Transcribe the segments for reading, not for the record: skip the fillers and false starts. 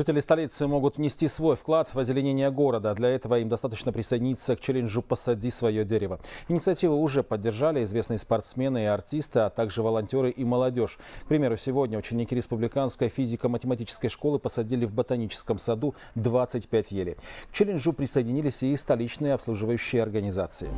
Жители столицы могут внести свой вклад в озеленение города. Для этого им достаточно присоединиться к челленджу «Посади свое дерево». Инициативу уже поддержали известные спортсмены и артисты, а также волонтеры и молодежь. К примеру, сегодня ученики Республиканской физико-математической школы посадили в ботаническом саду 25 елей. К челленджу присоединились и столичные обслуживающие организации.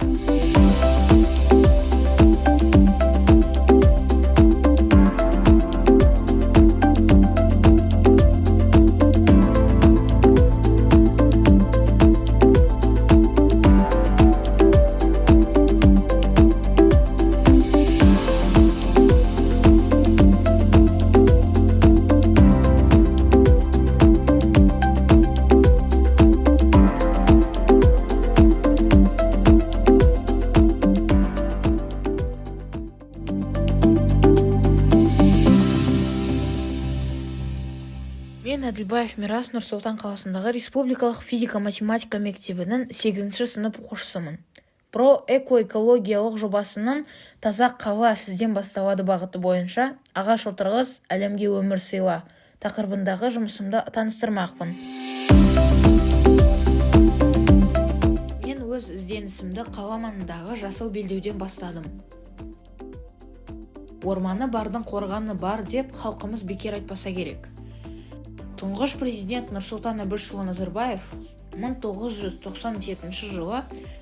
Мен Әділбаев Мирас Нұр-Сұлтан қаласындағы Республикалық физика-математика мектебінің 8-ші сынып оқушысымын. Эко-экологиялық жобасының «Таза қала сізден басталады» бағыты бойынша ағаш отырғыз, әлемге өмір сыйла тақырыбындағы жұмысымды таныстырмақпын. Мен өз ізденісімді қала маңындағы жасыл белдеуден бастадым. Орманы бардың қорғаны бар деп халқымыз бекер айтпаса керек. Тұңғыш президент Нұрсұлтан Әбішұлы Назарбаев 1997 жылы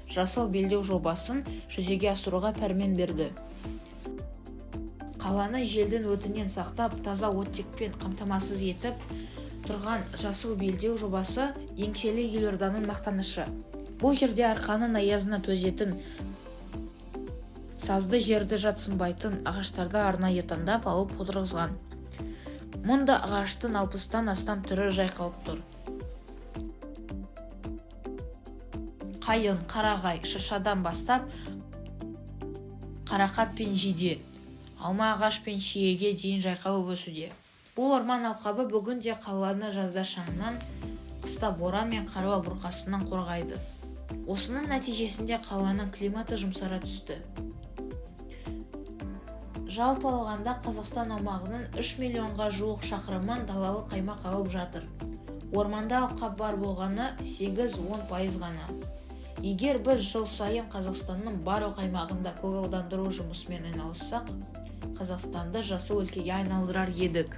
жасыл белдеу жобасын жүзеге асыруға пәрмен берді. Қаланы желдің өтінен сақтап, таза оттекпен қамтамасыз етіп тұрған жасыл белдеу жобасы еңселі елорданың мақтанышы. Бұл жерде арқаның аязына төзетін, сазды жерді жатсынбайтын ағаштарды арнайы таңдап алып отырғызған. Мұнда ағаштың 60-тан астам түрі жайқалып тұр. Қайын, қарағай, шыршадан бастап қарақат пен жиде, алма ағаш пен шиеге дейін жайқалып өсуде. Бұл орман алқабы бүгінде қаланы жазда шаңнан, қыста боран мен қарлы бұрқасынан қорғайды. Осының нәтижесінде қаланың климаты жұмсара түсті. Жалпы алғанда Қазақстан аумағының 3 миллионға жуық шақырымын далалық аймақ алып жатыр. Орманда алқап бар болғаны 8-10% ғана. Егер біз жыл сайын Қазақстанның барлық аймағында көгалдандыру жұмысымен айналыссақ, Қазақстанды жасыл өлкеге айналдырар едік.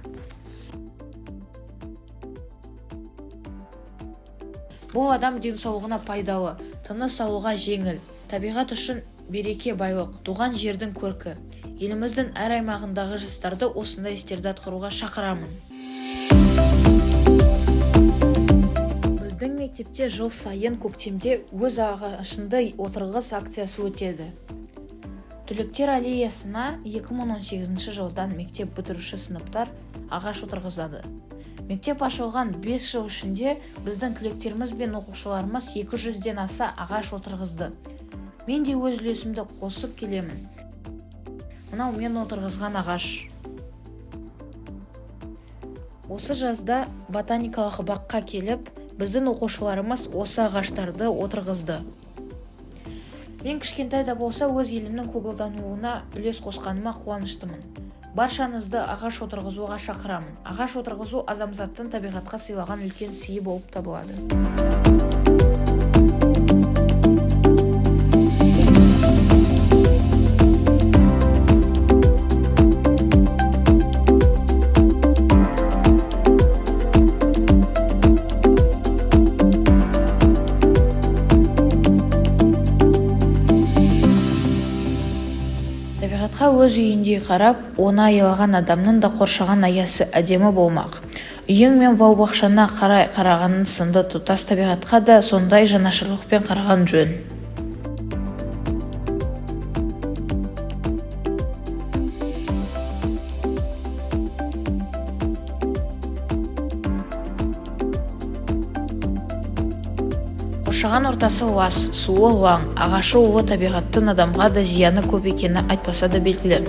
Бұл адам денсаулығына пайдалы, тыныс алуға жеңіл, табиғат үшін береке байлық, туған жердің көркі. Еліміздің әр аймағындағы жастарды осындай істерді атқаруға шақырамын. Біздің мектепте жыл сайын көктемде өз ағашынды отырғыз акциясы өтеді. Түлектер аллеясына 2018 жылдан мектеп бітіруші сыныптар ағаш отырғызады. Мектеп ашылған 5 жыл ішінде біздің түлектеріміз бен оқушыларымыз 200-ден аса ағаш отырғызды. Мен де өз үлесімді қосып келемін. Мынау мен отырғызған ағаш. Осы жазда ботаникалық баққа келіп, біздің оқушыларымыз осы ағаштарды отырғызды. Мен кішкентай да болса өз елімнің көгалдануына үлес қосқаныма қуаныштымын. Баршаңызды ағаш отырғызуға шақырамын. Ағаш отырғызу адамзаттың табиғатқа сыйлаған үлкен сыйы болып табылады. Табиғатқа өз үйіндей қарап, оны аялаған адамның да қоршаған аясы әдемі болмақ. Үйің мен бау-бақшана қарай қарағанын сынды тұтас табиғатқа да сондай жанашырлықпен қараған жөн. Қоршаған ортасы лас, суы лаң, ағашы улы табиғаттың адамға да зияны көп екені айтпаса да белгілі.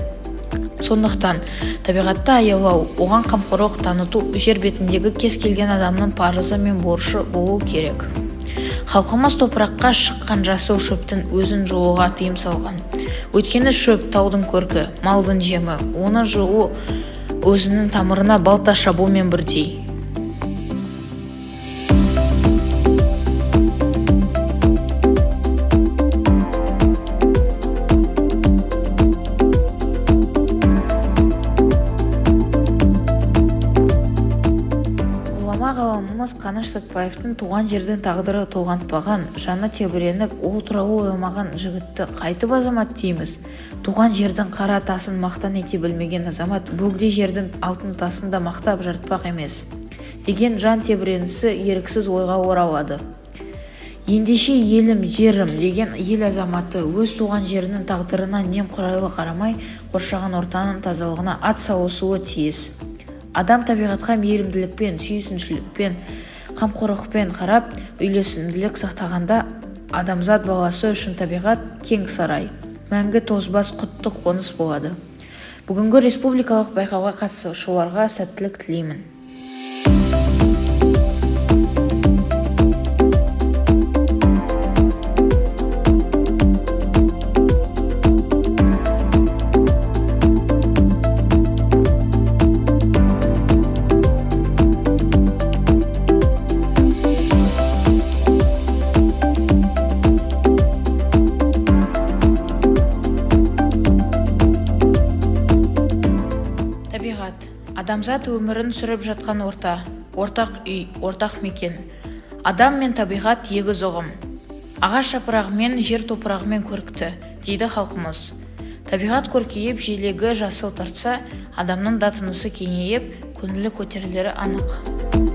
Сондықтан табиғатты аялау, оған қамқорлық таныту жер бетіндегі кез келген адамның парызы мен борышы болу керек. Халқымыз топыраққа шыққан жасыл шөптің өзін жууға тыйым салған. Өйткені шөп таудың көркі, малдың жемі, оны жуу өзінің тамырына балта шабумен бірдей. Қуаныш Сәтпаевтың туған жердің тағдыры толғантпаған, жаны тебіреніп, ол туралы ойламаған жігітті қайтып азамат дейміз. Туған жердің қара тасын мақтан ете білмеген азамат бөгде жердің алтын тасын да мақтап жартпақ емес деген жан тебіренісі еріксіз ойға оралады. Ендеше елім, жерім деген ел азаматы өз туған жерінің тағдырына немқұрайлы қарамай, қоршаған ортаның тазалығына ат салысуы тиіс. Адам табиғатқа мейірімділікпен, сүйсіншілікпен, қамқорлықпен қарап, үйлесімділік сақтағанда адамзат баласы үшін табиғат кең сарай, мәңгі тозбас құтты қоныс болады. Бүгінгі республикалық байқауға қатысушыларға сәттілік тілеймін. Адамзат өмірін сүріп жатқан орта, ортақ үй, ортақ мекен. Адам мен табиғат егіз ұғым. Ағаш жапырағымен, жер топырағымен көрікті, дейді халқымыз. Табиғат көркейіп, желегі жасыл тартса, адамның да тынысы кеңейіп, көңілі көтерілері анық.